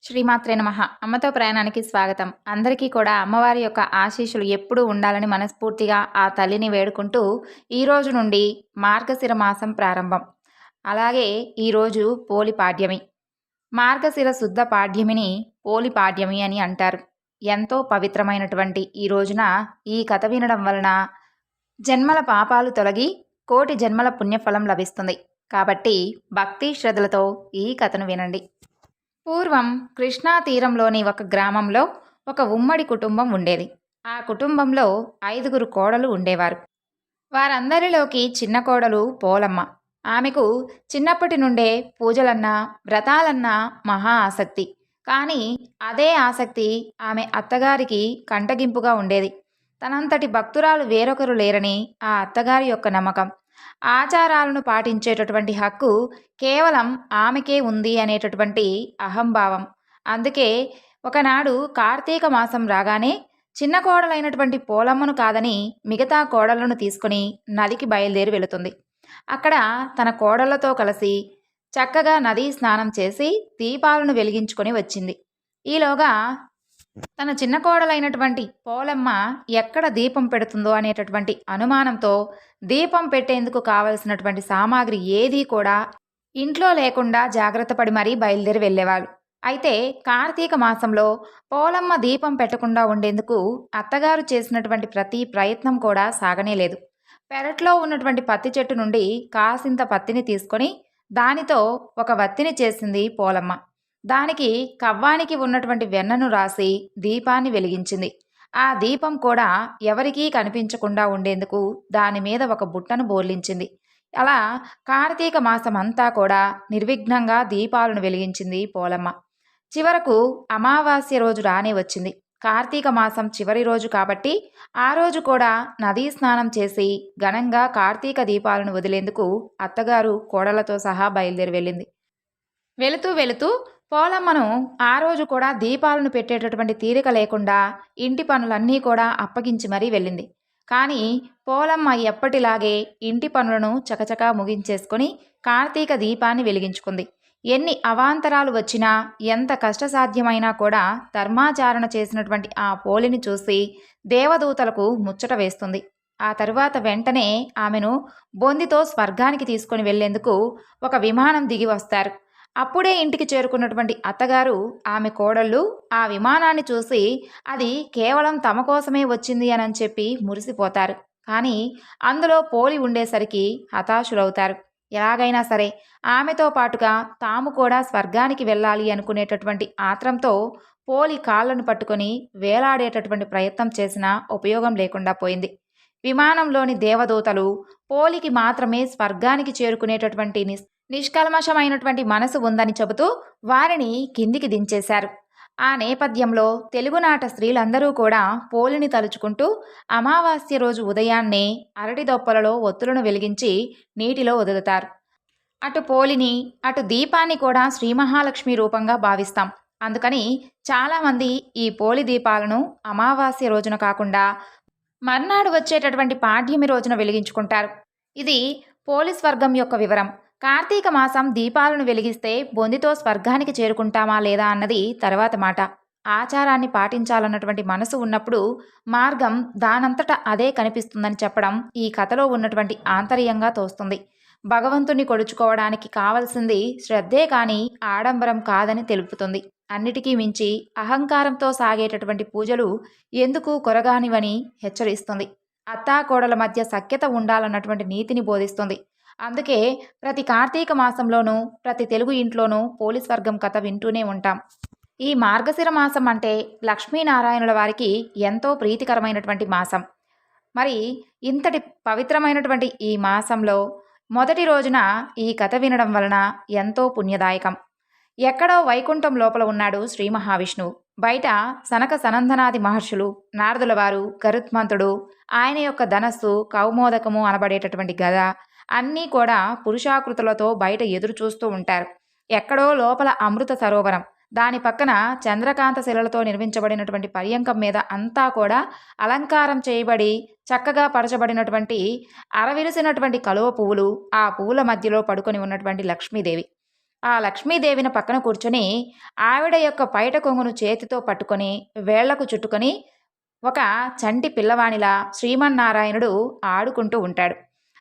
శ్రీమాత్రే నమః. అమ్మతో ప్రయాణానికి స్వాగతం. అందరికీ కూడా అమ్మవారి యొక్క ఆశీస్సులు ఎప్పుడూ ఉండాలని మనస్ఫూర్తిగా ఆ తల్లిని వేడుకుంటూ, ఈ రోజు నుండి మార్గశిర మాసం ప్రారంభం. అలాగే ఈరోజు పోలి పాడ్యమి. మార్గశిర శుద్ధ పాడ్యమిని పోలి పాడ్యమి అని అంటారు. ఎంతో పవిత్రమైనటువంటి ఈ రోజున ఈ కథ వినడం వలన జన్మల పాపాలు తొలగి కోటి జన్మల పుణ్యఫలం లభిస్తుంది. కాబట్టి భక్తి శ్రద్ధలతో ఈ కథను వినండి. పూర్వం కృష్ణా తీరంలోని ఒక గ్రామంలో ఒక ఉమ్మడి కుటుంబం ఉండేది. ఆ కుటుంబంలో 5గురు కోడలు ఉండేవారు. వారందరిలోకి చిన్న కోడలు పోలమ్మ. ఆమెకు చిన్నప్పటి నుండే పూజలన్నా వ్రతాలన్నా మహా ఆసక్తి. కానీ అదే ఆసక్తి ఆమె అత్తగారికి కంటగింపుగా ఉండేది. తనంతటి భక్తురాలు వేరొకరు లేరని ఆ అత్తగారి యొక్క నమ్మకం. ఆచారాలను పాటించేటటువంటి హక్కు కేవలం ఆమెకే ఉంది అనేటటువంటి అహంభావం. అందుకే ఒకనాడు కార్తీక మాసం రాగానే చిన్న కోడలైనటువంటి పోలమ్మను కాదని మిగతా కోడళ్లను తీసుకుని నదికి బయలుదేరి వెళుతుంది. అక్కడ తన కోడళ్లతో కలిసి చక్కగా నదీ స్నానం చేసి దీపాలను వెలిగించుకొని వచ్చింది. ఈలోగా తన చిన్న కోడలైనటువంటి పోలమ్మ ఎక్కడ దీపం పెడుతుందో అనేటటువంటి అనుమానంతో దీపం పెట్టేందుకు కావలసినటువంటి సామాగ్రి ఏదీ కూడా ఇంట్లో లేకుండా జాగ్రత్త పడి మరీ బయలుదేరి వెళ్ళేవాళ్ళు. అయితే కార్తీక మాసంలో పోలమ్మ దీపం పెట్టకుండా ఉండేందుకు అత్తగారు చేసినటువంటి ప్రతి ప్రయత్నం కూడా సాగనేలేదు. పెరట్లో ఉన్నటువంటి పత్తి చెట్టు నుండి కాసింత పత్తిని తీసుకొని దానితో ఒక వత్తిని చేసింది పోలమ్మ. దానికి కవ్వానికి ఉన్నటువంటి వెన్నను రాసి దీపాన్ని వెలిగించింది. ఆ దీపం కూడా ఎవరికీ కనిపించకుండా ఉండేందుకు దాని మీద ఒక బుట్టను బోర్లించింది. అలా కార్తీక మాసం అంతా కూడా నిర్విఘ్నంగా దీపాలను వెలిగించింది పోలమ్మ. చివరకు అమావాస్య రోజు రానే వచ్చింది. కార్తీక మాసం చివరి రోజు కాబట్టి ఆ రోజు కూడా నదీ స్నానం చేసి ఘనంగా కార్తీక దీపాలను వదిలేందుకు అత్తగారు కోడలతో సహా బయలుదేరి వెళ్ళింది. వెళుతూ వెళుతూ పోలమ్మను ఆ రోజు కూడా దీపాలను పెట్టేటటువంటి తీరిక లేకుండా ఇంటి పనులన్నీ కూడా అప్పగించి మరీ వెళ్ళింది. కానీ పోలమ్మ ఎప్పటిలాగే ఇంటి పనులను చకచకా ముగించేసుకొని కార్తీక దీపాన్ని వెలిగించుకుంది. ఎన్ని అవాంతరాలు వచ్చినా ఎంత కష్టసాధ్యమైనా కూడా ధర్మాచారణ చేసినటువంటి ఆ పోలిని చూసి దేవదూతలకు ముచ్చట వేస్తుంది. ఆ తరువాత వెంటనే ఆమెను బొందితో స్వర్గానికి తీసుకొని వెళ్లేందుకు ఒక విమానం దిగి వస్తారు. అప్పుడే ఇంటికి చేరుకున్నటువంటి అత్తగారు ఆమె కోడళ్ళు ఆ విమానాన్ని చూసి అది కేవలం తమ కోసమే వచ్చింది అని చెప్పి మురిసిపోతారు. కానీ అందులో పోలి ఉండేసరికి హతాశులవుతారు. ఎలాగైనా సరే ఆమెతో పాటుగా తాము కూడా స్వర్గానికి వెళ్ళాలి అనుకునేటటువంటి ఆత్రంతో పోలి కాళ్లను పట్టుకొని వేలాడేటటువంటి ప్రయత్నం చేసినా ఉపయోగం లేకుండా పోయింది. విమానంలోని దేవదూతలు పోలికి మాత్రమే స్వర్గానికి చేరుకునేటటువంటి నిష్కల్మషమైనటువంటి మనసు ఉందని చెబుతూ వారిని కిందికి దించేశారు. ఆ నేపథ్యంలో తెలుగునాట స్త్రీలందరూ కూడా పోలిని తలుచుకుంటూ అమావాస్య రోజు ఉదయాన్నే అరటి దొప్పలలో ఒత్తులను వెలిగించి నీటిలో వదులుతారు. అటు పోలిని అటు దీపాన్ని కూడా శ్రీ మహాలక్ష్మి రూపంగా భావిస్తాం. అందుకని చాలామంది ఈ పోలి దీపాలను అమావాస్య రోజున కాకుండా మర్నాడు వచ్చేటటువంటి పాడ్యమి రోజున వెలిగించుకుంటారు. ఇది పోలి స్వర్గం యొక్క వివరం. కార్తీక మాసం దీపాలను వెలిగిస్తే బొందితో స్వర్గానికి చేరుకుంటామా లేదా అన్నది తర్వాత మాట. ఆచారాన్ని పాటించాలన్నటువంటి మనసు ఉన్నప్పుడు మార్గం దానంతట అదే కనిపిస్తుందని చెప్పడం ఈ కథలో ఉన్నటువంటి ఆంతర్యంగా తోస్తుంది. భగవంతుని కొలుచుకోవడానికి కావలసింది శ్రద్ధే కానీ ఆడంబరం కాదని తెలుపుతుంది. అన్నిటికీ మించి అహంకారంతో సాగేటటువంటి పూజలు ఎందుకు కొరగానివని హెచ్చరిస్తుంది. అత్తాకోడల మధ్య సఖ్యత ఉండాలన్నటువంటి నీతిని బోధిస్తుంది. అందుకే ప్రతి కార్తీక మాసంలోనూ ప్రతి తెలుగు ఇంట్లోనూ పోలి స్వర్గం కథ వింటూనే ఉంటాం. ఈ మార్గశిర మాసం అంటే లక్ష్మీనారాయణుల వారికి ఎంతో ప్రీతికరమైనటువంటి మాసం. మరి ఇంతటి పవిత్రమైనటువంటి ఈ మాసంలో మొదటి రోజున ఈ కథ వినడం వలన ఎంతో పుణ్యదాయకం. ఎక్కడో వైకుంఠం లోపల ఉన్నాడు శ్రీ మహావిష్ణువు. బయట సనక సనందనాది మహర్షులు, నారదుల వారు, గరుత్మంతుడు, ఆయన యొక్క ధనస్సు, కౌమోదకము అనబడేటటువంటి గద అన్నీ కూడా పురుషాకృతులతో బయట ఎదురు చూస్తూ ఉంటారు. ఎక్కడో లోపల అమృత సరోవరం, దాని పక్కన చంద్రకాంత శిలలతో నిర్మించబడినటువంటి పర్యంకం మీద అంతా కూడా అలంకారం చేయబడి చక్కగా పరచబడినటువంటి అరవిరిసినటువంటి కలువ పువ్వులు, ఆ పువ్వుల మధ్యలో పడుకొని ఉన్నటువంటి లక్ష్మీదేవి. ఆ లక్ష్మీదేవిని పక్కన కూర్చొని ఆవిడ యొక్క పైట కొంగును చేతితో పట్టుకొని వేళ్లకు చుట్టుకొని ఒక చంటి పిల్లవానిలా శ్రీమన్నారాయణుడు ఆడుకుంటూ ఉంటాడు.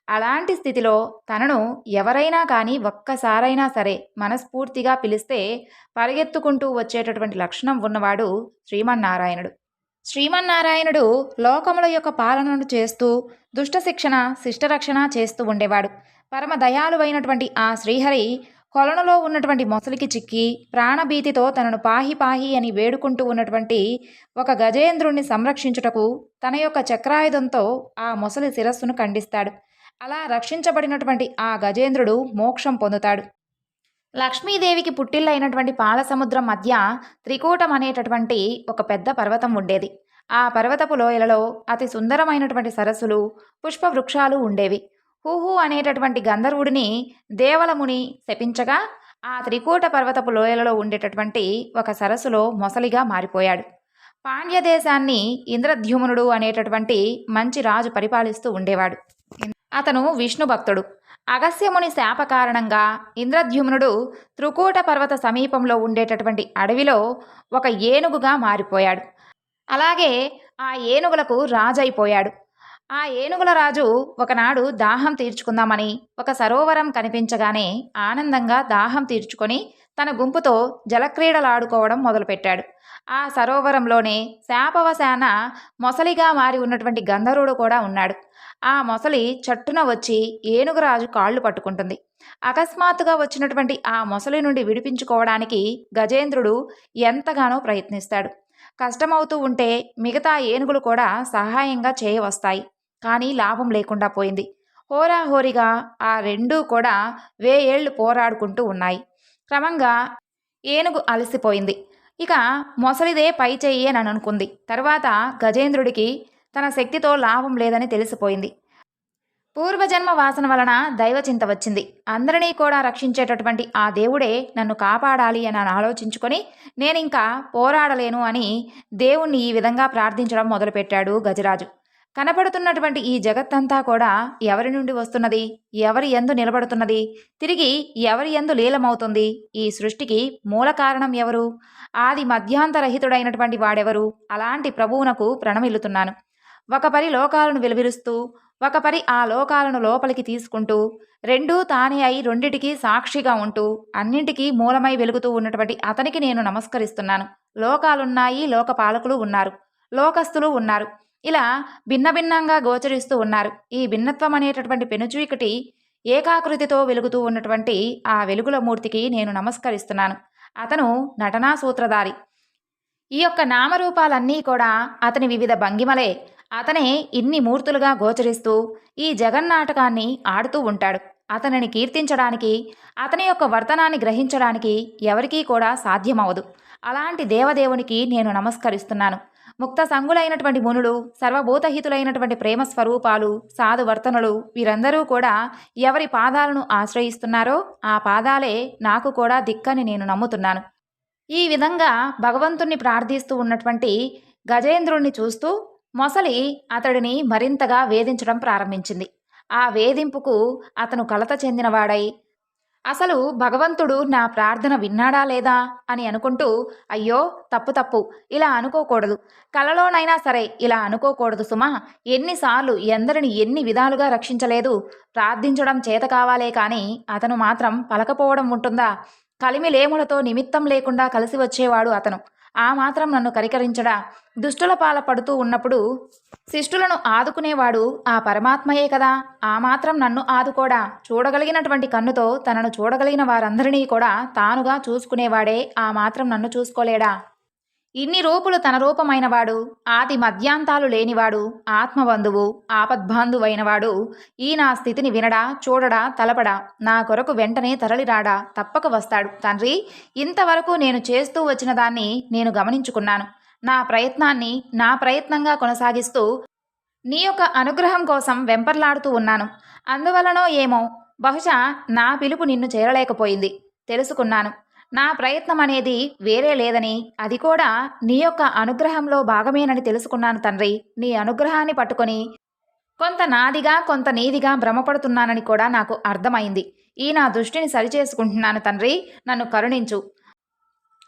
అలాంటి స్థితిలో తనను ఎవరైనా కానీ ఒక్కసారైనా సరే మనస్ఫూర్తిగా పిలిస్తే పరిగెత్తుకుంటూ వచ్చేటటువంటి లక్షణం ఉన్నవాడు శ్రీమన్నారాయణుడు. శ్రీమన్నారాయణుడు లోకముల యొక్క పాలనను చేస్తూ దుష్ట శిక్షణ శిష్టరక్షణ చేస్తూ ఉండేవాడు. పరమ దయాళువైనటువంటి ఆ శ్రీహరి కొలనులో ఉన్నటువంటి మొసలికి చిక్కి ప్రాణభీతితో తనను పాహి పాహి అని వేడుకుంటూ ఉన్నటువంటి ఒక గజేంద్రుణ్ణి సంరక్షించుటకు తన యొక్క చక్రాయుధంతో ఆ మొసలి శిరస్సును ఖండిస్తాడు. అలా రక్షించబడినటువంటి ఆ గజేంద్రుడు మోక్షం పొందుతాడు. లక్ష్మీదేవికి పుట్టిల్లైనటువంటి పాలసముద్రం మధ్య త్రికూటం అనేటటువంటి ఒక పెద్ద పర్వతం ఉండేది. ఆ పర్వతపు లోయలలో అతి సుందరమైనటువంటి సరస్సులు పుష్పవృక్షాలు ఉండేవి. హూహు అనేటటువంటి గంధర్వుడిని దేవలముని శపించగా ఆ త్రికూట పర్వతపు లోయలలో ఉండేటటువంటి ఒక సరస్సులో మొసలిగా మారిపోయాడు. పాండ్య దేశాన్ని ఇంద్రద్యుమ్నుడు అనేటటువంటి మంచి రాజు పరిపాలిస్తూ ఉండేవాడు. అతను విష్ణు భక్తుడు. అగస్త్యముని శాప కారణంగా ఇంద్రద్యుమ్నుడు త్రికూట పర్వత సమీపంలో ఉండేటటువంటి అడవిలో ఒక ఏనుగుగా మారిపోయాడు. అలాగే ఆ ఏనుగులకు రాజైపోయాడు. ఆ ఏనుగుల రాజు ఒకనాడు దాహం తీర్చుకుందామని ఒక సరోవరం కనిపించగానే ఆనందంగా దాహం తీర్చుకొని తన గుంపుతో జలక్రీడలాడుకోవడం మొదలుపెట్టాడు. ఆ సరోవరంలోనే శాపవశాన మొసలిగా మారి ఉన్నటువంటి గంధర్వుడు కూడా ఉన్నాడు. ఆ మొసలి చట్టున వచ్చి ఏనుగురాజు కాళ్ళు పట్టుకుంటుంది. అకస్మాత్తుగా వచ్చినటువంటి ఆ మొసలి నుండి విడిపించుకోవడానికి గజేంద్రుడు ఎంతగానో ప్రయత్నిస్తాడు. కష్టమవుతూ ఉంటే మిగతా ఏనుగులు కూడా సహాయంగా చేయవస్తాయి. కానీ లాభం లేకుండా పోయింది. హోరాహోరీగా ఆ రెండూ కూడా వేయేళ్లు పోరాడుకుంటూ ఉన్నాయి. క్రమంగా ఏనుగు అలసిపోయింది. ఇక మొసలిదే పై చెయ్యి అని అనుకుంది. తర్వాత గజేంద్రుడికి తన శక్తితో లాభం లేదని తెలిసిపోయింది. పూర్వజన్మ వాసన వలన దైవచింత వచ్చింది. అందరినీ కూడా రక్షించేటటువంటి ఆ దేవుడే నన్ను కాపాడాలి అని ఆలోచించుకొని నేనింకా పోరాడలేను అని దేవుణ్ణి ఈ విధంగా ప్రార్థించడం మొదలుపెట్టాడు గజరాజు. కనపడుతున్నటువంటి ఈ జగత్తంతా కూడా ఎవరి నుండి వస్తున్నది, ఎవరి యందు నిలబడుతున్నది, తిరిగి ఎవరి యందు లీలమవుతుంది, ఈ సృష్టికి మూల కారణం ఎవరు, ఆది మధ్యాంతరహితుడైనటువంటి వాడెవరు, అలాంటి ప్రభువునకు ప్రణమిల్లుతున్నాను. ఒక పరి లోకాలను వెలువరుస్తూ ఒక పరి ఆ లోకాలను లోపలికి తీసుకుంటూ రెండూ తానే అయి రెండిటికి సాక్షిగా ఉంటూ అన్నింటికీ మూలమై వెలుగుతూ ఉన్నటువంటి అతనికి నేను నమస్కరిస్తున్నాను. లోకాలున్నాయి, లోకపాలకులు ఉన్నారు, లోకస్తులు ఉన్నారు, ఇలా భిన్న భిన్నంగా గోచరిస్తూ ఉన్నారు. ఈ భిన్నత్వం అనేటటువంటి పెనుచీకటి ఏకాకృతితో వెలుగుతూ ఉన్నటువంటి ఆ వెలుగుల మూర్తికి నేను నమస్కరిస్తున్నాను. అతను నటనా సూత్రధారి. ఈ యొక్క నామరూపాలన్నీ కూడా అతని వివిధ భంగిమలే. అతనే ఇన్ని మూర్తులుగా గోచరిస్తూ ఈ జగన్నాటకాన్ని ఆడుతూ ఉంటాడు. అతనిని కీర్తించడానికి, అతని యొక్క వర్తనాన్ని గ్రహించడానికి ఎవరికీ కూడా సాధ్యమవదు. అలాంటి దేవదేవునికి నేను నమస్కరిస్తున్నాను. ముక్త సంగులైనటువంటి మునులు, సర్వభూతహితులైనటువంటి ప్రేమ స్వరూపాలు, సాధువర్తనులు వీరందరూ కూడా ఎవరి పాదాలను ఆశ్రయిస్తున్నారో ఆ పాదాలే నాకు కూడా దిక్కని నేను నమ్ముతున్నాను. ఈ విధంగా భగవంతుణ్ణి ప్రార్థిస్తూ ఉన్నటువంటి గజేంద్రుణ్ణి చూస్తూ మొసలి అతడిని మరింతగా వేధించడం ప్రారంభించింది. ఆ వేధింపుకు అతను కలత చెందినవాడై అసలు భగవంతుడు నా ప్రార్థన విన్నాడా లేదా అని అనుకుంటూ అయ్యో తప్పు తప్పు, ఇలా అనుకోకూడదు, కలలోనైనా సరే ఇలా అనుకోకూడదు సుమా, ఎన్నిసార్లు ఎందరిని ఎన్ని విధాలుగా రక్షించలేదు, ప్రార్థించడం చేత కావాలే కానీ అతను మాత్రం పలకపోవడం ఉంటుందా, కలిమిలేములతో నిమిత్తం లేకుండా కలిసి వచ్చేవాడు అతను, ఆ మాత్రం నన్ను కరికరించడా, దుష్టుల పాల పడుతూ ఉన్నప్పుడు శిష్టులను ఆదుకునేవాడు ఆ పరమాత్మయే కదా, ఆ మాత్రం నన్ను ఆదుకోడా, చూడగలిగినటువంటి కన్నుతో తనను చూడగలిగిన వారందరినీ కూడా తానుగా చూసుకునేవాడే ఆ మాత్రం నన్ను చూసుకోలేడా, ఇన్ని రూపులు తన రూపమైనవాడు, ఆది మధ్యాంతాలు లేనివాడు, ఆత్మబంధువు, ఆపద్బాంధువైనవాడు ఈ నా స్థితిని వినడా, చూడడా, తలపడా, నా కొరకు వెంటనే తరలిరాడా, తప్పక వస్తాడు. తండ్రి, ఇంతవరకు నేను చేస్తూ వచ్చిన దాన్ని నేను గమనించుకున్నాను. నా ప్రయత్నాన్ని నా ప్రయత్నంగా కొనసాగిస్తూ నీ యొక్క అనుగ్రహం కోసం వెంపర్లాడుతూ ఉన్నాను. అందువలనో ఏమో బహుశా నా పిలుపు నిన్ను చేరలేకపోయింది. తెలుసుకున్నాను, నా ప్రయత్నం అనేది వేరే లేదని, అది కూడా నీ యొక్క అనుగ్రహంలో భాగమేనని తెలుసుకున్నాను తండ్రి. నీ అనుగ్రహాన్ని పట్టుకొని కొంత నాదిగా కొంత నీదిగా భ్రమపడుతున్నానని కూడా నాకు అర్థమైంది. ఈ నా దృష్టిని సరిచేసుకుంటున్నాను తండ్రి, నన్ను కరుణించు.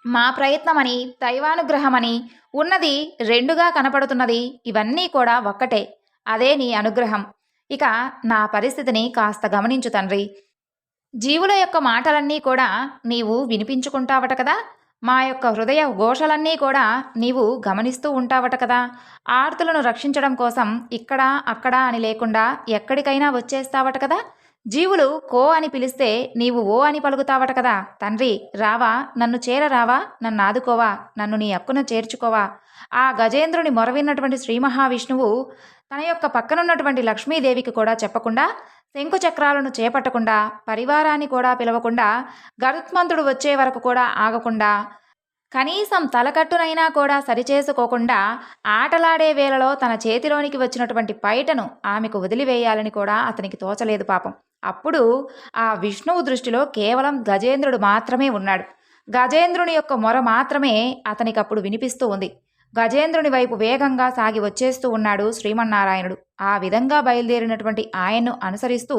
మా ప్రయత్నమని, దైవానుగ్రహమని ఉన్నది రెండుగా కనపడుతున్నది. ఇవన్నీ కూడా ఒక్కటే. అదే నీ అనుగ్రహం. ఇక నా పరిస్థితిని కాస్త గమనించు తండ్రి. జీవుల యొక్క మాటలన్నీ కూడా నీవు వినిపించుకుంటావట కదా! మా యొక్క హృదయ ఘోషలన్నీ కూడా నీవు గమనిస్తూ ఉంటావట కదా! ఆర్తులను రక్షించడం కోసం ఇక్కడ, అక్కడ అని లేకుండా ఎక్కడికైనా వచ్చేస్తావట కదా! జీవులు కో అని పిలిస్తే నీవు ఓ అని పలుకుతావట కదా! తండ్రి రావా, నన్ను చేరరావా, నన్నాదుకోవా, నన్ను నీ హక్కున చేర్చుకోవా. ఆ గజేంద్రుని మొర విన్నటువంటి శ్రీ మహావిష్ణువు తన యొక్క పక్కనున్నటువంటి లక్ష్మీదేవికి కూడా చెప్పకుండా, శంకుచక్రాలను చేపట్టకుండా, పరివారాన్ని కూడా పిలవకుండా, గరుత్మంతుడు వచ్చే వరకు కూడా ఆగకుండా, కనీసం తలకట్టునైనా కూడా సరిచేసుకోకుండా, ఆటలాడే వేళలో తన చేతిలోనికి వచ్చినటువంటి పైటను ఆమెకు వదిలివేయాలని కూడా అతనికి తోచలేదు పాపం. అప్పుడు ఆ విష్ణువు దృష్టిలో కేవలం గజేంద్రుడు మాత్రమే ఉన్నాడు. గజేంద్రుని యొక్క మొర మాత్రమే అతనికప్పుడు వినిపిస్తూ ఉంది. గజేంద్రుని వైపు వేగంగా సాగి వచ్చేస్తూ ఉన్నాడు శ్రీమన్నారాయణుడు. ఆ విధంగా బయలుదేరినటువంటి ఆయన్ను అనుసరిస్తూ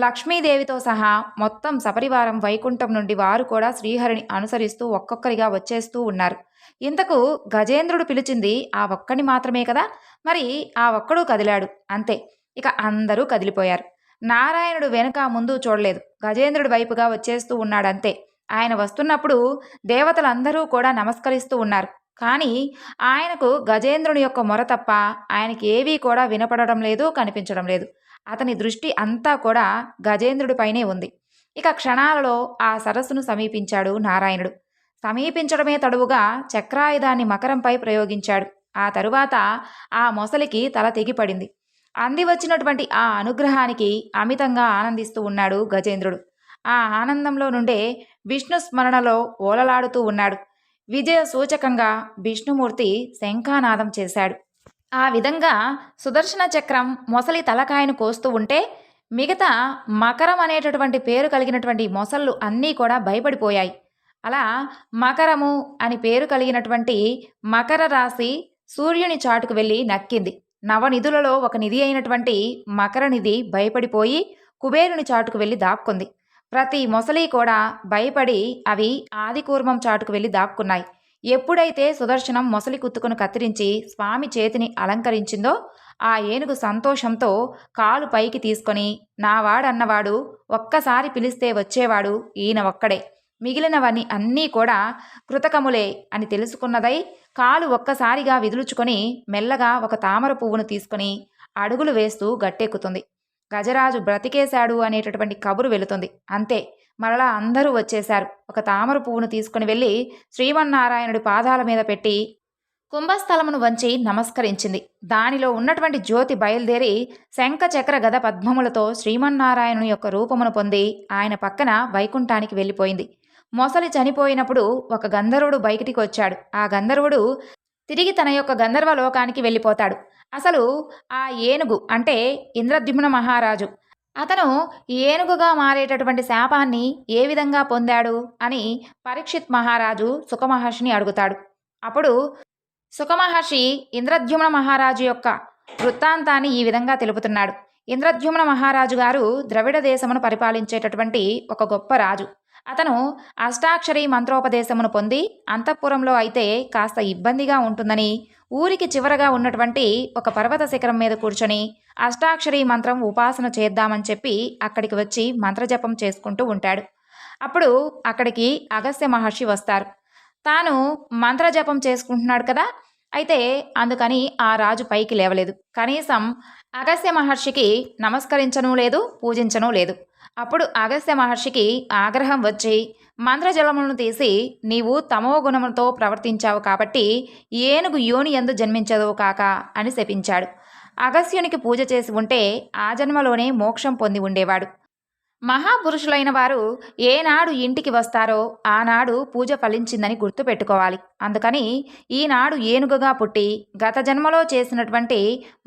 లక్ష్మీదేవితో సహా మొత్తం సపరివారం వైకుంఠం నుండి వారు కూడా శ్రీహరిని అనుసరిస్తూ ఒక్కొక్కరిగా వచ్చేస్తూ ఉన్నారు. ఇంతకు గజేంద్రుడు పిలిచింది ఆ ఒక్కని మాత్రమే కదా! మరి ఆ ఒక్కడు కదిలాడు అంతే. ఇక అందరూ కదిలిపోయారు. నారాయణుడు వెనుక ముందు చూడలేదు. గజేంద్రుడి వైపుగా వచ్చేస్తూ ఉన్నాడంతే. ఆయన వస్తున్నప్పుడు దేవతలందరూ కూడా నమస్కరిస్తూ ఉన్నారు. కానీ ఆయనకు గజేంద్రుని యొక్క మొర తప్ప ఆయనకి ఏవీ కూడా వినపడడం లేదు, కనిపించడం లేదు. అతని దృష్టి అంతా కూడా గజేంద్రుడిపైనే ఉంది. ఇక క్షణాలలో ఆ సరస్సును సమీపించాడు నారాయణుడు. సమీపించడమే తడువుగా చక్రాయుధాన్ని మకరంపై ప్రయోగించాడు. ఆ తరువాత ఆ మొసలికి తల తెగిపడింది. అంది వచ్చినటువంటి ఆ అనుగ్రహానికి అమితంగా ఆనందిస్తూ ఉన్నాడు గజేంద్రుడు. ఆ ఆనందంలో నుండే విష్ణు స్మరణలో ఓలలాడుతూ ఉన్నాడు. విజయ సూచకంగా విష్ణుమూర్తి శంఖానాదం చేశాడు. ఆ విధంగా సుదర్శన చక్రం మొసలి తలకాయను కోస్తూ ఉంటే మిగతా మకరం అనేటటువంటి పేరు కలిగినటువంటి మొసళ్ళు అన్నీ కూడా భయపడిపోయాయి. అలా మకరము అని పేరు కలిగినటువంటి మకర రాశి సూర్యుని చాటుకు వెళ్ళి నక్కింది. నవనిధులలో ఒక నిధి అయినటువంటి మకర నిధి భయపడిపోయి కుబేరుని చాటుకు వెళ్ళి దాక్కుంది. ప్రతి మొసలి కూడా భయపడి అవి ఆదికూర్మం చాటుకు వెళ్ళి దాక్కున్నాయి. ఎప్పుడైతే సుదర్శనం మొసలి కుత్తుకును కత్తిరించి స్వామి చేతిని అలంకరించిందో ఆ ఏనుగు సంతోషంతో కాలు పైకి తీసుకొని, నావాడన్నవాడు ఒక్కసారి పిలిస్తే వచ్చేవాడు ఈయన ఒక్కడే, మిగిలినవన్నీ అన్నీ కూడా కృతకములే అని తెలుసుకున్నదై కాలు ఒక్కసారిగా విదులుచుకొని మెల్లగా ఒక తామర పువ్వును తీసుకొని అడుగులు వేస్తూ గట్టెక్కుతుంది. గజరాజు బ్రతికేశాడు అనేటటువంటి కబురు వెళుతుంది. అంతే, మరలా అందరూ వచ్చేశారు. ఒక తామర పువ్వును తీసుకుని వెళ్ళి శ్రీమన్నారాయణుడి పాదాల మీద పెట్టి కుంభస్థలమును వంచి నమస్కరించింది. దానిలో ఉన్నటువంటి జ్యోతి బయలుదేరి శంఖ చక్ర గద పద్మములతో శ్రీమన్నారాయణుని యొక్క రూపమును పొంది ఆయన పక్కన వైకుంఠానికి వెళ్ళిపోయింది. మొసలి చనిపోయినప్పుడు ఒక గంధర్వుడు బయటికి వచ్చాడు. ఆ గంధర్వుడు తిరిగి తన యొక్క గంధర్వ లోకానికి వెళ్ళిపోతాడు. అసలు ఆ ఏనుగు అంటే ఇంద్రద్యుమ్న మహారాజు, అతను ఏనుగుగా మారేటటువంటి శాపాన్ని ఏ విధంగా పొందాడు అని పరీక్షిత్ మహారాజు సుఖమహర్షిని అడుగుతాడు. అప్పుడు సుఖమహర్షి ఇంద్రద్యుమ్న మహారాజు యొక్క వృత్తాంతాన్ని ఈ విధంగా తెలుపుతున్నాడు. ఇంద్రద్యుమ్న మహారాజు గారు ద్రవిడ దేశమును పరిపాలించేటటువంటి ఒక గొప్ప రాజు. అతను అష్టాక్షరి మంత్రోపదేశమును పొంది అంతఃపురంలో అయితే కాస్త ఇబ్బందిగా ఉంటుందని ఊరికి చివరగా ఉన్నటువంటి ఒక పర్వత శిఖరం మీద కూర్చొని అష్టాక్షరి మంత్రం ఉపాసన చేద్దామని చెప్పి అక్కడికి వచ్చి మంత్రజపం చేసుకుంటూ ఉంటాడు. అప్పుడు అక్కడికి అగస్త్య మహర్షి వస్తారు. తాను మంత్రజపం చేసుకుంటున్నాడు కదా, అయితే అందుకని ఆ రాజు పైకి లేవలేదు. కనీసం అగస్త్య మహర్షికి నమస్కరించనూ లేదు, పూజించనూ లేదు. అప్పుడు అగస్త్య మహర్షికి ఆగ్రహం వచ్చి మంత్రజలములను తీసి, నీవు తమో గుణములతో ప్రవర్తించావు కాబట్టి ఏనుగు యోని యందు జన్మించదు కాక అని శపించాడు. అగస్త్యునికి పూజ చేసి ఉంటే ఆ జన్మలోనే మోక్షం పొంది ఉండేవాడు. మహాపురుషులైన వారు ఏనాడు ఇంటికి వస్తారో ఆనాడు పూజ ఫలించిందని గుర్తుపెట్టుకోవాలి. అందుకని ఈనాడు ఏనుగుగా పుట్టి గత జన్మలో చేసినటువంటి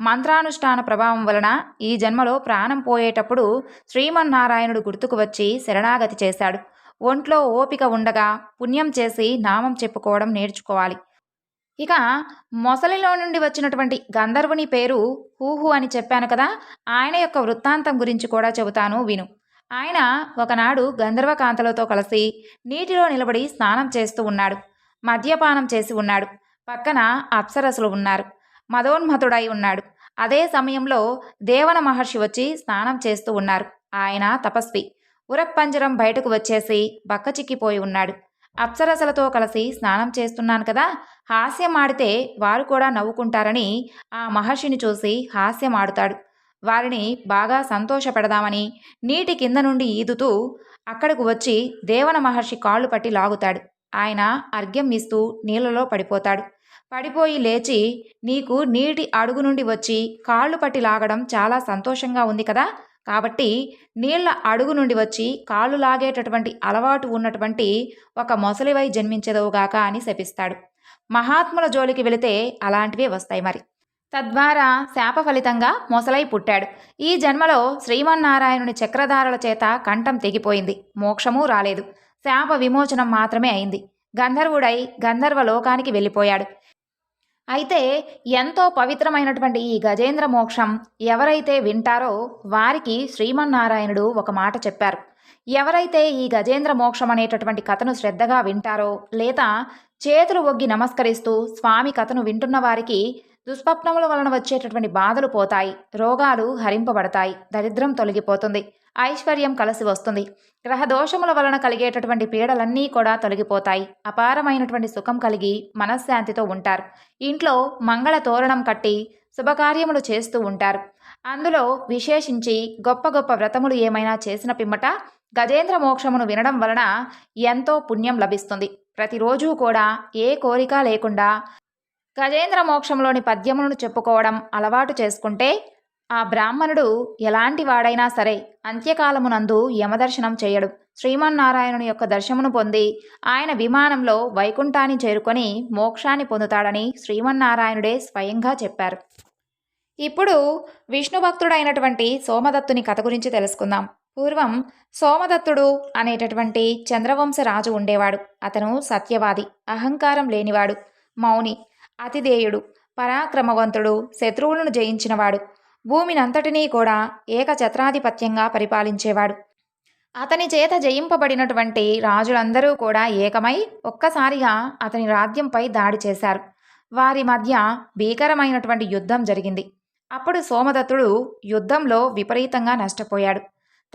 మంత్రానుష్ఠాన ప్రభావం వలన ఈ జన్మలో ప్రాణం పోయేటప్పుడు శ్రీమన్నారాయణుడు గుర్తుకు వచ్చి శరణాగతి చేశాడు. ఒంట్లో ఓపిక ఉండగా పుణ్యం చేసి నామం చెప్పుకోవడం నేర్చుకోవాలి. ఇక మొసలిలో నుండి వచ్చినటువంటి గంధర్వుని పేరు హూహు అని చెప్పాను కదా, ఆయన యొక్క వృత్తాంతం గురించి కూడా చెబుతాను విను. ఆయన ఒకనాడు గంధర్వకాంతలతో కలిసి నీటిలో నిలబడి స్నానం చేస్తూ ఉన్నాడు. మద్యపానం చేసి ఉన్నాడు. పక్కన అప్సరసులు ఉన్నారు. మదోన్మతుడై ఉన్నాడు. అదే సమయంలో దేవన మహర్షి వచ్చి స్నానం చేస్తూ ఉన్నారు. ఆయన తపస్వి. ఉరప్పంజరం బయటకు వచ్చేసి బక్కచిక్కిపోయి ఉన్నాడు. అప్సరసలతో కలిసి స్నానం చేస్తున్నాను కదా, హాస్యం ఆడితే వారు కూడా నవ్వుకుంటారని ఆ మహర్షిని చూసి హాస్యం ఆడుతాడు. వారిని బాగా సంతోషపెడదామని నీటి కింద నుండి ఈదుతూ అక్కడకు వచ్చి దేవన మహర్షి కాళ్ళు పట్టి లాగుతాడు. ఆయన అర్ఘ్యం ఇస్తూ నీళ్ళలో పడిపోతాడు. పడిపోయి లేచి, నీకు నీటి అడుగు నుండి వచ్చి కాళ్ళు పట్టి లాగడం చాలా సంతోషంగా ఉంది కదా, కాబట్టి నీళ్ల అడుగు నుండి వచ్చి కాళ్ళు లాగేటటువంటి అలవాటు ఉన్నటువంటి ఒక మొసలివై జన్మించెదవుగాక అని శపిస్తాడు. మహాత్ముల జోలికి వెళితే అలాంటివే వస్తాయి మరి. తద్వారా శాప ఫలితంగా మొసలై పుట్టాడు. ఈ జన్మలో శ్రీమన్నారాయణుని చక్రధారల చేత కంఠం తెగిపోయింది. మోక్షమూ రాలేదు. శాప విమోచనం మాత్రమే అయింది. గంధర్వుడై గంధర్వ లోకానికి వెళ్ళిపోయాడు. అయితే ఎంతో పవిత్రమైనటువంటి ఈ గజేంద్ర మోక్షం ఎవరైతే వింటారో వారికి శ్రీమన్నారాయణుడు ఒక మాట చెప్పారు. ఎవరైతే ఈ గజేంద్ర మోక్షం అనేటటువంటి కథను శ్రద్ధగా వింటారో, లేదా చేతులు ఒగ్గి నమస్కరిస్తూ స్వామి కథను వింటున్న వారికి దుస్వప్నముల వలన వచ్చేటటువంటి బాధలు పోతాయి, రోగాలు హరింపబడతాయి, దరిద్రం తొలగిపోతుంది, ఐశ్వర్యం కలిసి వస్తుంది, గ్రహదోషముల వలన కలిగేటటువంటి పీడలన్నీ కూడా తొలగిపోతాయి, అపారమైనటువంటి సుఖం కలిగి మనశ్శాంతితో ఉంటారు. ఇంట్లో మంగళ తోరణం కట్టి శుభకార్యములు చేస్తూ ఉంటారు. అందులో విశేషించి గొప్ప గొప్ప వ్రతములు ఏమైనా చేసిన పిమ్మట గజేంద్ర మోక్షమును వినడం వలన ఎంతో పుణ్యం లభిస్తుంది. ప్రతిరోజు కూడా ఏ కోరిక లేకుండా గజేంద్ర మోక్షంలోని పద్యములను చెప్పుకోవడం అలవాటు చేసుకుంటే ఆ బ్రాహ్మణుడు ఎలాంటి వాడైనా సరే అంత్యకాలమునందు యమదర్శనం చేయడు. శ్రీమన్నారాయణుని యొక్క దర్శనమును పొంది ఆయన విమానంలో వైకుంఠాన్ని చేరుకొని మోక్షాన్ని పొందుతాడని శ్రీమన్నారాయణుడే స్వయంగా చెప్పారు. ఇప్పుడు విష్ణు భక్తుడైనటువంటి సోమదత్తుని కథ గురించి తెలుసుకుందాం. పూర్వం సోమదత్తుడు అనేటటువంటి చంద్రవంశ రాజు ఉండేవాడు. అతను సత్యవాది, అహంకారం లేనివాడు, మౌని, అతిధేయుడు, పరాక్రమవంతుడు, శత్రువులను జయించినవాడు, భూమినంతటినీ కూడా ఏకఛత్రాధిపత్యంగా పరిపాలించేవాడు. అతని చేత జయింపబడినటువంటి రాజులందరూ కూడా ఏకమై ఒక్కసారిగా అతని రాజ్యంపై దాడి చేశారు. వారి మధ్య భీకరమైనటువంటి యుద్ధం జరిగింది. అప్పుడు సోమదత్తుడు యుద్ధంలో విపరీతంగా నష్టపోయాడు.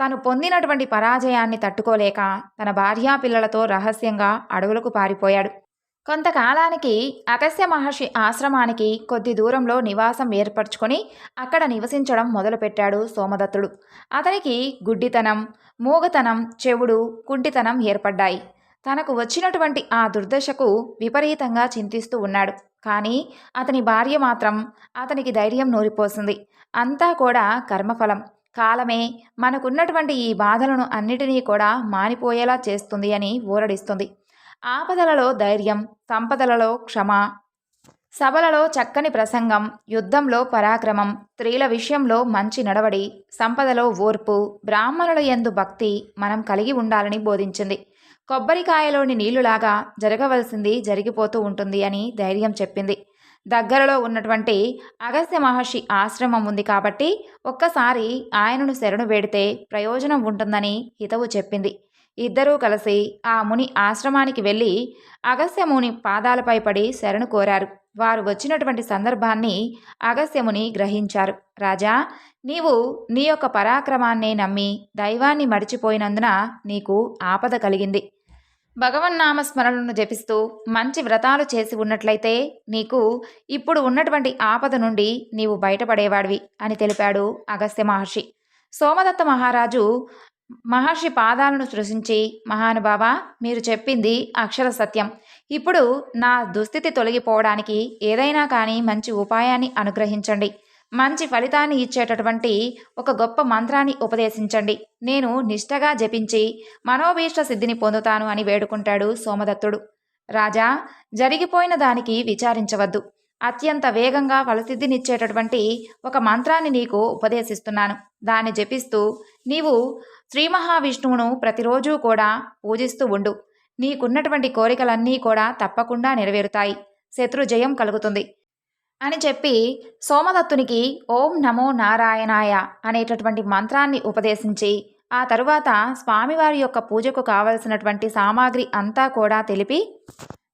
తను పొందినటువంటి పరాజయాన్ని తట్టుకోలేక తన భార్యాపిల్లలతో రహస్యంగా అడవులకు పారిపోయాడు. కొంతకాలానికి అగస్త్య మహర్షి ఆశ్రమానికి కొద్ది దూరంలో నివాసం ఏర్పరచుకొని అక్కడ నివసించడం మొదలుపెట్టాడు సోమదత్తుడు. అతనికి గుడ్డితనం, మూగతనం, చెవుడు, కుంటితనం ఏర్పడ్డాయి. తనకు వచ్చినటువంటి ఆ దుర్దశకు విపరీతంగా చింతిస్తూ ఉన్నాడు. కానీ అతని భార్య మాత్రం అతనికి ధైర్యం నూరిపోసింది. అంతా కూడా కర్మఫలం, కాలమే మనకున్నటువంటి ఈ బాధలను అన్నిటినీ కూడా మానిపోయేలా చేస్తుంది అని ఊరడిస్తుంది. ఆపదలలో ధైర్యం, సంపదలలో క్షమ, సభలలో చక్కని ప్రసంగం, యుద్ధంలో పరాక్రమం, స్త్రీల విషయంలో మంచి నడవడి, సంపదలో ఓర్పు, బ్రాహ్మణుల యందు భక్తి మనం కలిగి ఉండాలని బోధించింది. కొబ్బరికాయలోని నీళ్లులాగా జరగవలసింది జరిగిపోతూ ఉంటుంది అని ధైర్యం చెప్పింది. దగ్గరలో ఉన్నటువంటి అగస్త్య మహర్షి ఆశ్రమం ఉంది కాబట్టి ఒక్కసారి ఆయనను శరణు వేడితే ప్రయోజనం ఉంటుందని హితవు చెప్పింది. ఇద్దరూ కలిసి ఆ ముని ఆశ్రమానికి వెళ్ళి అగస్త్యముని పాదాలపై పడి శరణు కోరారు. వారు వచ్చినటువంటి సందర్భాన్ని అగస్త్యముని గ్రహించారు. రాజా, నీవు నీ యొక్క పరాక్రమాన్నే నమ్మి దైవాన్ని మడిచిపోయినందున నీకు ఆపద కలిగింది. భగవన్నామస్మరణను జపిస్తూ మంచి వ్రతాలు చేసి ఉన్నట్లయితే నీకు ఇప్పుడు ఉన్నటువంటి ఆపద నుండి నీవు బయటపడేవాడివి అని తెలిపాడు అగస్త్య మహర్షి. సోమదత్త మహారాజు మహర్షి పాదాలను సృశించి, మహానుభావా, మీరు చెప్పింది అక్షర సత్యం. ఇప్పుడు నా దుస్థితి తొలగిపోవడానికి ఏదైనా కానీ మంచి ఉపాయాన్ని అనుగ్రహించండి. మంచి ఫలితాన్ని ఇచ్చేటటువంటి ఒక గొప్ప మంత్రాన్ని ఉపదేశించండి. నేను నిష్టగా జపించి మనోభీష్ట సిద్ధిని పొందుతాను అని వేడుకుంటాడు సోమదత్తుడు. రాజా, జరిగిపోయిన దానికి విచారించవద్దు. అత్యంత వేగంగా ఫలసిద్ధినిచ్చేటటువంటి ఒక మంత్రాన్ని నీకు ఉపదేశిస్తున్నాను. దాన్ని జపిస్తూ నీవు శ్రీ మహావిష్ణువును ప్రతిరోజు కూడా పూజిస్తూ ఉండు. నీకున్నటువంటి కోరికలన్నీ కూడా తప్పకుండా నెరవేరుతాయి. శత్రుజయం కలుగుతుంది అని చెప్పి సోమదత్తునికి ఓం నమో నారాయణాయ అనేటటువంటి మంత్రాన్ని ఉపదేశించి ఆ తరువాత స్వామివారి యొక్క పూజకు కావలసినటువంటి సామాగ్రి అంతా కూడా తెలిపి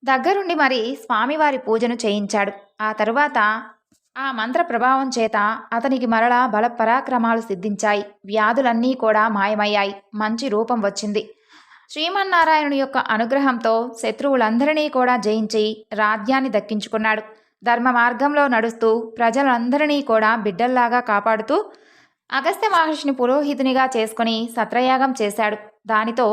దగ్గరుండి మరి స్వామివారి పూజను చేయించాడు. ఆ తరువాత ఆ మంత్ర ప్రభావం చేత అతనికి మరలా బల పరాక్రమాలు సిద్ధించాయి. వ్యాధులన్నీ కూడా మాయమయ్యాయి. మంచి రూపం వచ్చింది. శ్రీమన్నారాయణుని యొక్క అనుగ్రహంతో శత్రువులందరినీ కూడా జయించి రాజ్యాన్ని దక్కించుకున్నాడు. ధర్మ మార్గంలో నడుస్తూ ప్రజలందరినీ కూడా బిడ్డల్లాగా కాపాడుతూ అగస్త్య మహర్షిని పురోహితునిగా చేసుకుని సత్రయాగం చేశాడు. దానితో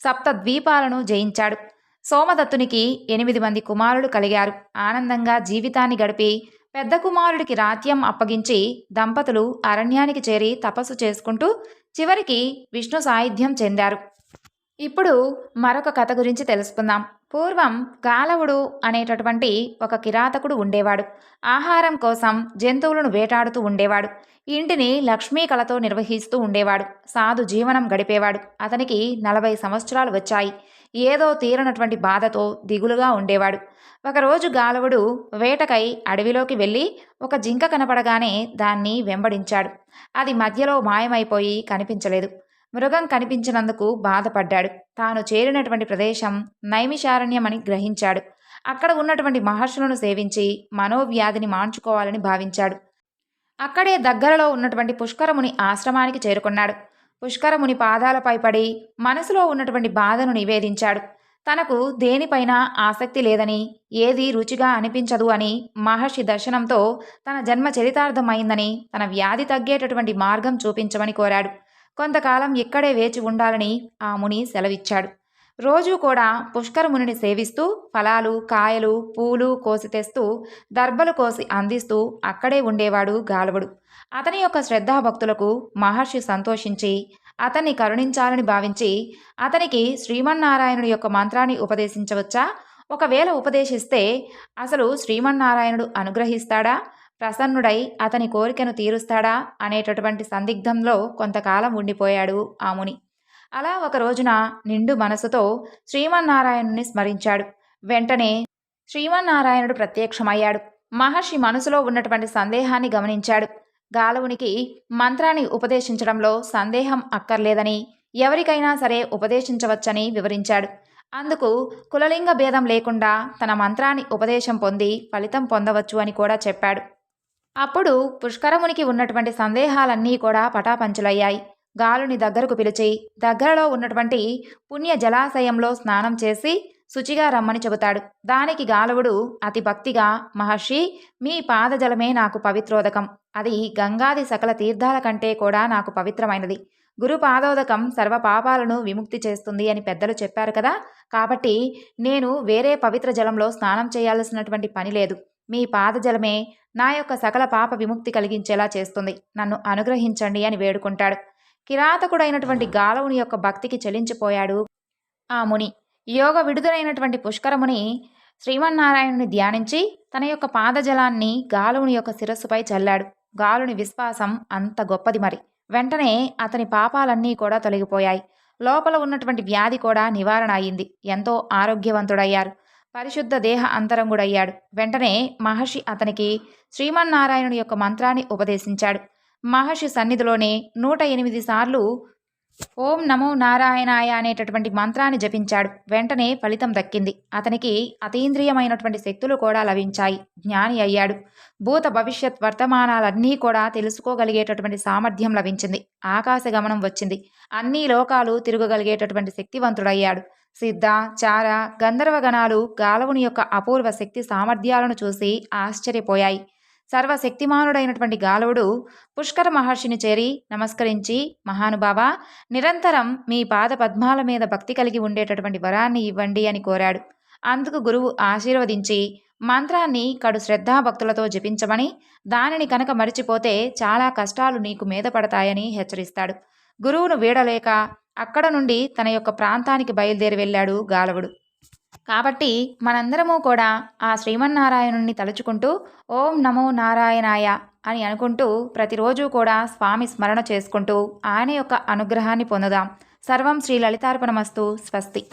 సప్త ద్వీపాలను జయించాడు. సోమదత్తునికి 8 మంది కుమారులు కలిగారు. ఆనందంగా జీవితాన్ని గడిపి పెద్ద కుమారుడికి రాజ్యం అప్పగించి దంపతులు అరణ్యానికి చేరి తపస్సు చేసుకుంటూ చివరికి విష్ణు సాయుధ్యం చెందారు. ఇప్పుడు మరొక కథ గురించి తెలుసుకుందాం. పూర్వం గాలవుడు అనేటటువంటి ఒక కిరాతకుడు ఉండేవాడు. ఆహారం కోసం జంతువులను వేటాడుతూ ఉండేవాడు. ఇంటిని లక్ష్మీ కళతో నిర్వహిస్తూ ఉండేవాడు. సాధు జీవనం గడిపేవాడు. అతనికి 40 సంవత్సరాలు వచ్చాయి. ఏదో తీరనటువంటి బాధతో దిగులుగా ఉండేవాడు. ఒకరోజు గాలవుడు వేటకై అడవిలోకి వెళ్ళి ఒక జింక కనపడగానే దాన్ని వెంబడించాడు. అది మధ్యలో మాయమైపోయి కనిపించలేదు. మృగం కనిపించినందుకు బాధపడ్డాడు. తాను చేరినటువంటి ప్రదేశం నైమిషారణ్యమని గ్రహించాడు. అక్కడ ఉన్నటువంటి మహర్షులను సేవించి మనోవ్యాధిని మాన్చుకోవాలని భావించాడు. అక్కడే దగ్గరలో ఉన్నటువంటి పుష్కరముని ఆశ్రమానికి చేరుకున్నాడు. పుష్కరముని పాదాలపై పడి మనసులో ఉన్నటువంటి బాధను నివేదించాడు. తనకు దేనిపైన ఆసక్తి లేదని, ఏది రుచిగా అనిపించదు అని, మహర్షి దర్శనంతో తన జన్మ చరితార్థమైందని, తన వ్యాధి తగ్గేటటువంటి మార్గం చూపించమని కోరాడు. కొంతకాలం ఇక్కడే వేచి ఉండాలని ఆ ముని సెలవిచ్చాడు. రోజూ కూడా పుష్కరమునిని సేవిస్తూ ఫలాలు, కాయలు, పూలు కోసి తెస్తూ దర్భలు కోసి అందిస్తూ అక్కడే ఉండేవాడు గాలవుడు. అతని యొక్క శ్రద్ధాభక్తులకు మహర్షి సంతోషించి అతన్ని కరుణించాలని భావించి అతనికి శ్రీమన్నారాయణుడి యొక్క మంత్రాన్ని ఉపదేశించవచ్చా? ఒకవేళ ఉపదేశిస్తే అసలు శ్రీమన్నారాయణుడు అనుగ్రహిస్తాడా? ప్రసన్నుడై అతని కోరికను తీరుస్తాడా అనేటటువంటి సందిగ్ధంలో కొంతకాలం ఉండిపోయాడు ఆ ముని. అలా ఒక రోజున నిండు మనసుతో శ్రీమన్నారాయణుని స్మరించాడు. వెంటనే శ్రీమన్నారాయణుడు ప్రత్యక్షమయ్యాడు. మహర్షి మనసులో ఉన్నటువంటి సందేహాన్ని గమనించాడు. గాలవునికి మంత్రాన్ని ఉపదేశించడంలో సందేహం అక్కర్లేదని, ఎవరికైనా సరే ఉపదేశించవచ్చని వివరించాడు. అందుకు కులలింగ భేదం లేకుండా తన మంత్రాన్ని ఉపదేశం పొంది ఫలితం పొందవచ్చు అని కూడా చెప్పాడు. అప్పుడు పుష్కరమునికి ఉన్నటువంటి సందేహాలన్నీ కూడా పటాపంచులయ్యాయి. గాలుని దగ్గరకు పిలిచి దగ్గరలో ఉన్నటువంటి పుణ్య జలాశయంలో స్నానం చేసి శుచిగా రమ్మని చెబుతాడు. దానికి గాలవుడు అతి భక్తిగా, మహర్షి, మీ పాదజలమే నాకు పవిత్రోదకం. అది గంగాది సకల తీర్థాల కంటే కూడా నాకు పవిత్రమైనది. గురు పాదోదకం సర్వ పాపాలను విముక్తి చేస్తుంది అని పెద్దలు చెప్పారు కదా. కాబట్టి నేను వేరే పవిత్ర జలంలో స్నానం చేయాల్సినటువంటి పని లేదు. మీ పాదజలమే నా యొక్క సకల పాప విముక్తి కలిగించేలా చేస్తుంది. నన్ను అనుగ్రహించండి అని వేడుకుంటాడు. కిరాతకుడైనటువంటి గాలవుని యొక్క భక్తికి చెలించిపోయాడు ఆ ముని. యోగ విడుదలైనటువంటి పుష్కరముని శ్రీమన్నారాయణుని ధ్యానించి తన యొక్క పాదజలాన్ని గాలువుని యొక్క శిరస్సుపై చల్లాడు. గాలుని విశ్వాసం అంత గొప్పది మరి. వెంటనే అతని పాపాలన్నీ కూడా తొలగిపోయాయి. లోపల ఉన్నటువంటి వ్యాధి కూడా నివారణ అయింది. ఎంతో ఆరోగ్యవంతుడయ్యారు. పరిశుద్ధ దేహ అంతరంగుడయ్యాడు. వెంటనే మహర్షి అతనికి శ్రీమన్నారాయణుని యొక్క మంత్రాన్ని ఉపదేశించాడు. మహర్షి సన్నిధిలోనే 108 సార్లు ఓం నమో నారాయణాయ అనేటటువంటి మంత్రాన్ని జపించాడు. వెంటనే ఫలితం దక్కింది. అతనికి అతీంద్రియమైనటువంటి శక్తులు కూడా లభించాయి. జ్ఞాని అయ్యాడు. భూత భవిష్యత్ వర్తమానాలన్నీ కూడా తెలుసుకోగలిగేటటువంటి సామర్థ్యం లభించింది. ఆకాశ గమనం వచ్చింది. అన్ని లోకాలు తిరగగలిగేటటువంటి శక్తివంతుడయ్యాడు. సిద్ధ, చార, గంధర్వగణాలు గాలవుని యొక్క అపూర్వ శక్తి సామర్థ్యాలను చూసి ఆశ్చర్యపోయాయి. సర్వశక్తిమానుడైనటువంటి గాలవుడు పుష్కర మహర్షిని చేరి నమస్కరించి, మహానుభావ, నిరంతరం మీ పాద పద్మాల మీద భక్తి కలిగి ఉండేటటువంటి వరాన్ని ఇవ్వండి అని కోరాడు. అందుకు గురువు ఆశీర్వదించి మంత్రాన్ని కడు శ్రద్ధాభక్తులతో జపించమని, దానిని కనుక మరిచిపోతే చాలా కష్టాలు నీకు మీద పడతాయని హెచ్చరిస్తాడు. గురువును వీడలేక అక్కడ నుండి తన యొక్క ప్రాంతానికి బయలుదేరి వెళ్ళాడు గాలవుడు. కాబట్టి మనందరము కూడా ఆ శ్రీమన్నారాయణుని తలుచుకుంటూ ఓం నమో నారాయణాయ అని అనుకుంటూ ప్రతిరోజు కూడా స్వామి స్మరణ చేసుకుంటూ ఆయన యొక్క అనుగ్రహాన్ని పొందుదాం. సర్వం శ్రీ లలితార్పణమస్తు. స్వస్తి.